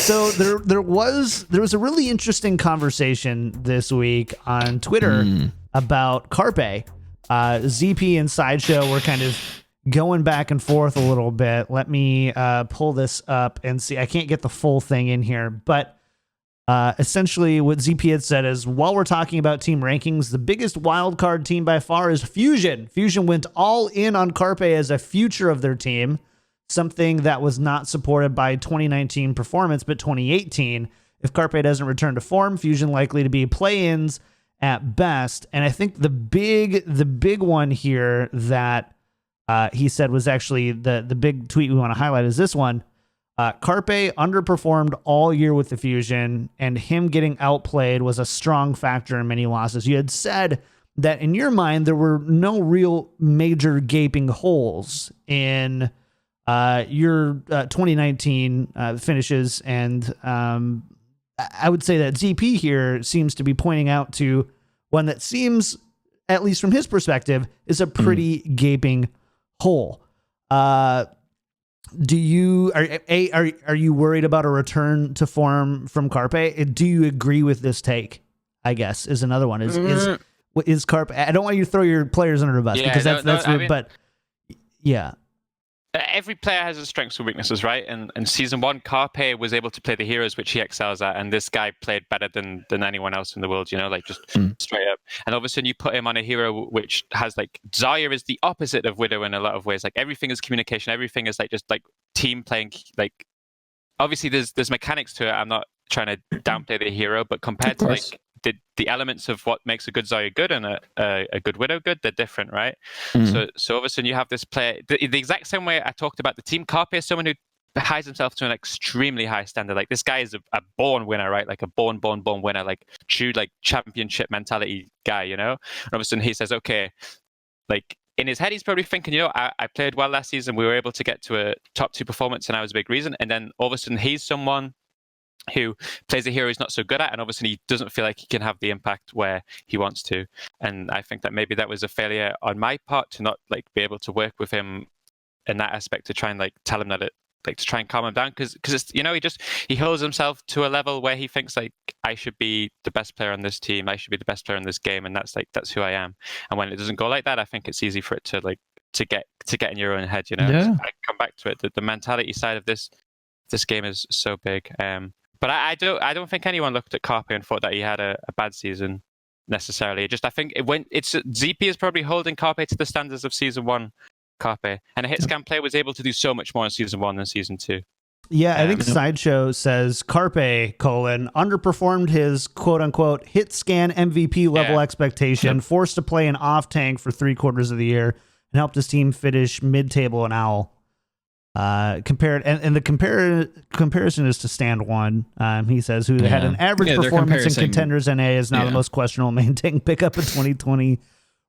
So there was a really interesting conversation this week on Twitter about Carpe. ZP and Sideshow were kind of going back and forth a little bit. Let me pull this up and see. I can't get the full thing in here, but essentially what ZP had said is, while we're talking about team rankings, the biggest wildcard team by far is Fusion. Fusion went all in on Carpe as a future of their team, something that was not supported by 2019 performance, but 2018. If Carpe doesn't return to form, Fusion likely to be play-ins at best. And I think the big one here that he said was actually the big tweet we want to highlight is this one. Carpe underperformed all year with the Fusion, and him getting outplayed was a strong factor in many losses. You had said that in your mind there were no real major gaping holes in your 2019 finishes, and I would say that ZP here seems to be pointing out to one that seems, at least from his perspective, is a pretty gaping hole. Do you are you worried about a return to form from Carpe? Do you agree with this take? I guess is another one. Is Carpe? I don't want you to throw your players under the bus because that's rude, but yeah. Every player has his strengths and weaknesses, right? And season 1, Carpe was able to play the heroes, which he excels at, and this guy played better than anyone else in the world, like just straight up. And all of a sudden you put him on a hero which has like, Zarya is the opposite of Widow in a lot of ways. Like everything is communication, everything is like just like team playing. Like obviously there's mechanics to it. I'm not trying to downplay the hero, but compared to like the elements of what makes a good Zarya good and a good Widow good, they're different, right? So all of a sudden you have this player, the exact same way I talked about the team. Carpe is someone who hides himself to an extremely high standard. Like this guy is a born winner, right? Like a born winner, like true like championship mentality guy, And all of a sudden he says, okay, like in his head he's probably thinking, I played well last season, we were able to get to a top 2 performance and I was a big reason. And then all of a sudden he's someone who plays a hero he's not so good at, and obviously he doesn't feel like he can have the impact where he wants to. And I think that maybe that was a failure on my part to not like be able to work with him in that aspect, to try and like tell him that to try and calm him down, because it's, he holds himself to a level where he thinks like, I should be the best player on this team, I should be the best player in this game, and that's who I am. And when it doesn't go like that, I think it's easy for it to like to get in your own head. Yeah. I come back to it, the mentality side of this game is so big. But I don't think anyone looked at Carpe and thought that he had a bad season necessarily. I think ZP is probably holding Carpe to the standards of season 1 Carpe, and a hit scan player was able to do so much more in season 1 than season 2. Yeah, I think Sideshow says Carpe, underperformed his quote-unquote hit scan MVP level expectation, forced to play an off-tank for 3/4 of the year, and helped his team finish mid-table in OWL. The comparison is to Stand 1. He says, who had an average performance in Contenders NA, is now the most questionable main tank pickup in 2020.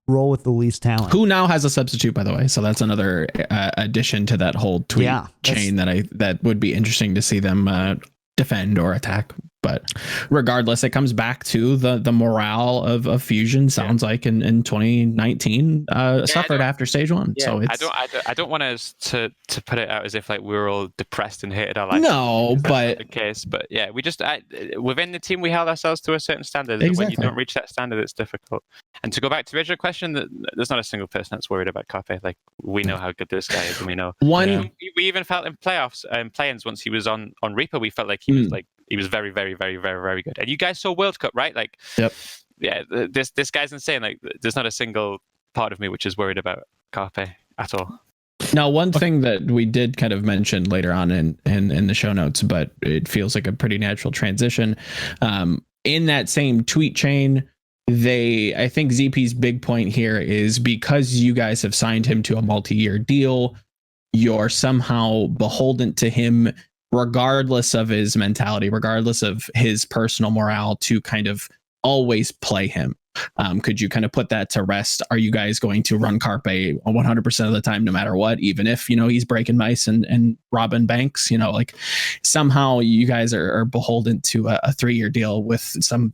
Role with the least talent. Who now has a substitute, by the way. So that's another addition to that whole tweet chain that would be interesting to see them defend or attack. But regardless, it comes back to the morale of Fusion. Sounds like in 2019 suffered after stage 1. Yeah, so it's, I don't want us to put it out as if like we were all depressed and hated our life. No, but the case. But yeah, we just within the team we held ourselves to a certain standard. Exactly. When you don't reach that standard, it's difficult. And to go back to the original question, there's not a single person that's worried about Carpe. Like we know how good this guy is, and we know we even felt in playoffs and play-ins once he was on Reaper, we felt like he was like. He was very, very, very, very, very good. And you guys saw World Cup, right? Like, yeah, this guy's insane. Like, there's not a single part of me which is worried about Carpe at all. Now, one thing that we did kind of mention later on in the show notes, but it feels like a pretty natural transition. In that same tweet chain, I think ZP's big point here is because you guys have signed him to a multi-year deal, you're somehow beholden to him, regardless of his mentality, regardless of his personal morale, to kind of always play him. Could you kind of put that to rest? Are you guys going to run Carpe 100% of the time, no matter what, even if, he's breaking mice and robbing banks, like somehow you guys are beholden to a 3-year deal with some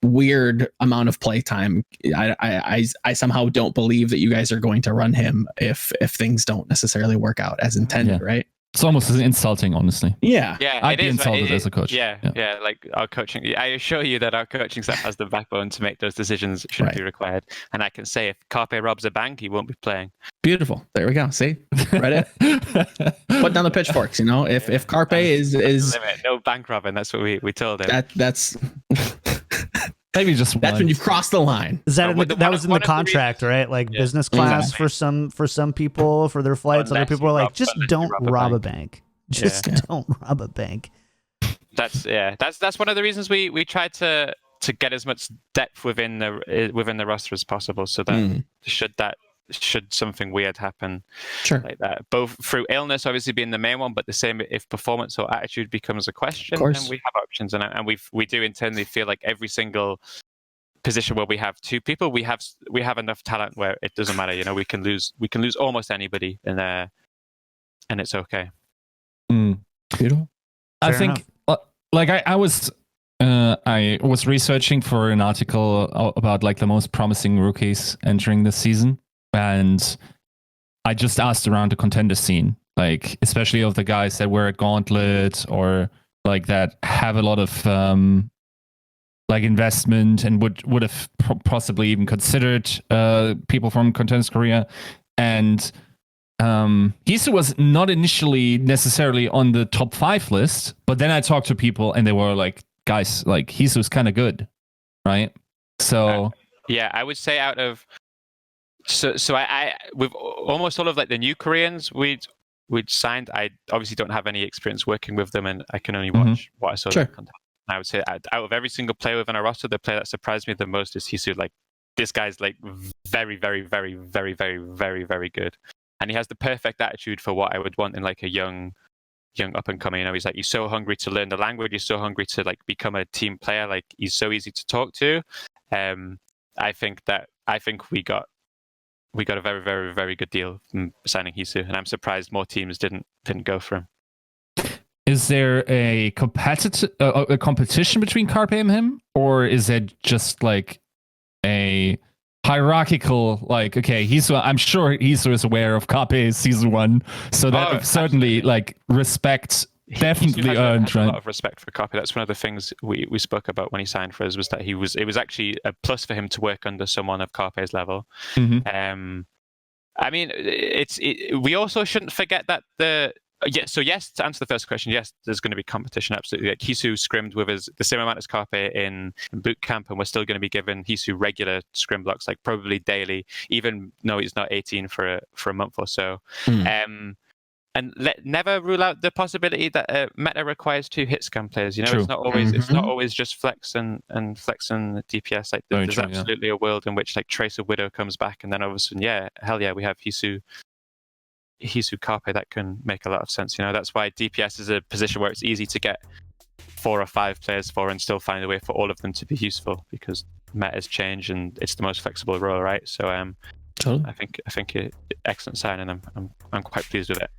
weird amount of play time. I somehow don't believe that you guys are going to run him if things don't necessarily work out as intended, right? It's almost insulting, honestly. Yeah. Yeah, I'd it be is. insulted as a coach. Yeah, like our coaching. I assure you that our coaching staff has the backbone to make those decisions. It shouldn't be required. And I can say, if Carpe robs a bank, he won't be playing. Beautiful. There we go. See, Reddit. Put down the pitchforks. If Carpe is limit. No bank robbing. That's what we told him. That's maybe just that's when you've crossed the line. Is that that was in the contract, right? Like business class for some people for their flights. Other people are like, just don't rob a bank. Just don't rob a bank. That's one of the reasons we tried to get as much depth within the roster as possible, so that should something weird happen, like that, both through illness obviously being the main one, but the same if performance or attitude becomes a question, then we have options, and we do internally feel like every single position where we have two people, we have enough talent where it doesn't matter. We can lose almost anybody, and it's okay. Beautiful. I think like I was researching for an article about like the most promising rookies entering this season, and I just asked around the contender scene, like especially of the guys that wear a gauntlet or like that have a lot of like investment and would have possibly even considered people from Contenders Korea, and Yiska was not initially necessarily on the top 5 list, but then I talked to people and they were like, guys, like Yiska was kind of good, right? So I would say out of I with almost all of like the new Koreans we'd signed, I obviously don't have any experience working with them, and I can only watch what I saw. I would say out of every single player within our roster, the player that surprised me the most is Yiska. Like, this guy's like very, very, very, very, very, very, very good. And he has the perfect attitude for what I would want in like a young up and coming. He's so hungry to learn the language. He's so hungry to like become a team player. Like, he's so easy to talk to. I think we got a very, very, very good deal from signing Yiska, and I'm surprised more teams didn't go for him. Is there a competition between Carpe and him, or is it just like a hierarchical, like, okay, I'm sure Yiska is aware of Carpe's season 1, so that certainly like respect definitely earned, right? A lot of respect for Carpe. That's one of the things we spoke about when he signed for us, was that it was actually a plus for him to work under someone of Carpe's level. I mean, we also shouldn't forget that yes, to answer the first question, yes, there's going to be competition, absolutely. Like, Yiska scrimmed with us the same amount as Carpe in boot camp, and we're still going to be giving Yiska regular scrim blocks, like probably daily, even though he's not 18 for a month or so. And never rule out the possibility that meta requires 2 hit scan players. It's not always just flex and flex and DPS. Like, there's absolutely a world in which like Tracer Widow comes back, and then all of a sudden, we have Yiska Carpe. That can make a lot of sense. That's why DPS is a position where it's easy to get 4 or 5 players for and still find a way for all of them to be useful, because metas change and it's the most flexible role, right? So totally. I think excellent signing. I'm quite pleased with it.